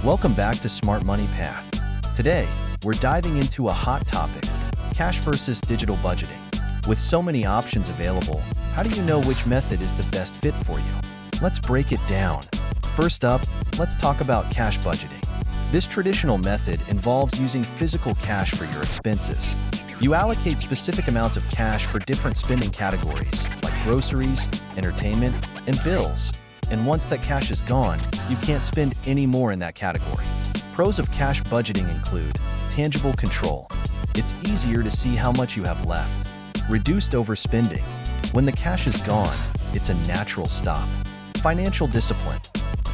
Welcome back to Smart Money Path. Today, we're diving into a hot topic, cash versus digital budgeting. With so many options available, how do you know which method is the best fit for you? Let's break it down. First up, let's talk about cash budgeting. This traditional method involves using physical cash for your expenses. You allocate specific amounts of cash for different spending categories, like groceries, entertainment, and bills. And once that cash is gone, you can't spend any more in that category. Pros of cash budgeting include tangible control. It's easier to see how much you have left. Reduced overspending. When the cash is gone, it's a natural stop. Financial discipline.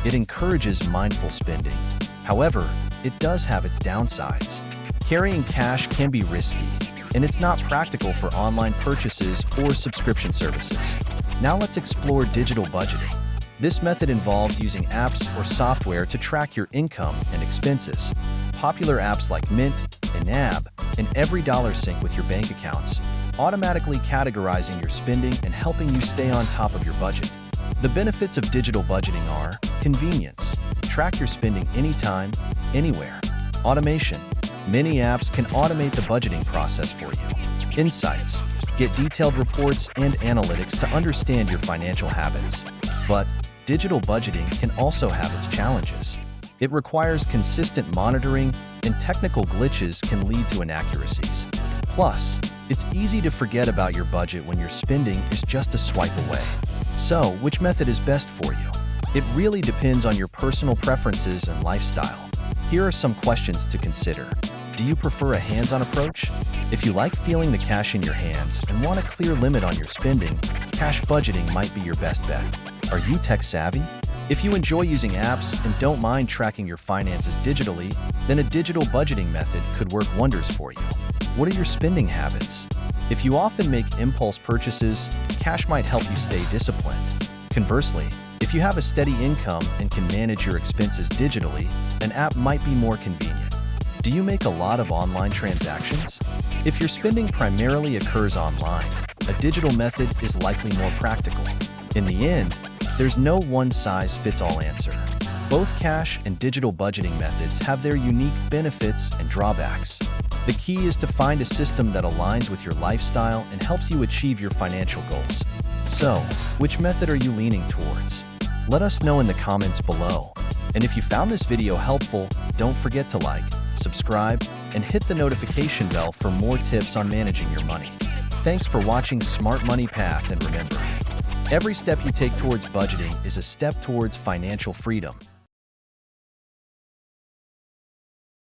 It encourages mindful spending. However, it does have its downsides. Carrying cash can be risky, and it's not practical for online purchases or subscription services. Now let's explore digital budgeting. This method involves using apps or software to track your income and expenses. Popular apps like Mint and NAB and Every Dollar sync with your bank accounts, automatically categorizing your spending and helping you stay on top of your budget. The benefits of digital budgeting are convenience. Track your spending anytime, anywhere. Automation. Many apps can automate the budgeting process for you. Insights. Get detailed reports and analytics to understand your financial habits. But digital budgeting can also have its challenges. It requires consistent monitoring, and technical glitches can lead to inaccuracies. Plus, it's easy to forget about your budget when your spending is just a swipe away. So, which method is best for you? It really depends on your personal preferences and lifestyle. Here are some questions to consider. Do you prefer a hands-on approach? If you like feeling the cash in your hands and want a clear limit on your spending, cash budgeting might be your best bet. Are you tech-savvy? If you enjoy using apps and don't mind tracking your finances digitally, then a digital budgeting method could work wonders for you. What are your spending habits? If you often make impulse purchases, cash might help you stay disciplined. Conversely, if you have a steady income and can manage your expenses digitally, an app might be more convenient. Do you make a lot of online transactions? If your spending primarily occurs online, a digital method is likely more practical. In the end, there's no one-size-fits-all answer. Both cash and digital budgeting methods have their unique benefits and drawbacks. The key is to find a system that aligns with your lifestyle and helps you achieve your financial goals. So, which method are you leaning towards? Let us know in the comments below. And if you found this video helpful, don't forget to like, subscribe, and hit the notification bell for more tips on managing your money. Thanks for watching Smart Money Path, and remember, every step you take towards budgeting is a step towards financial freedom.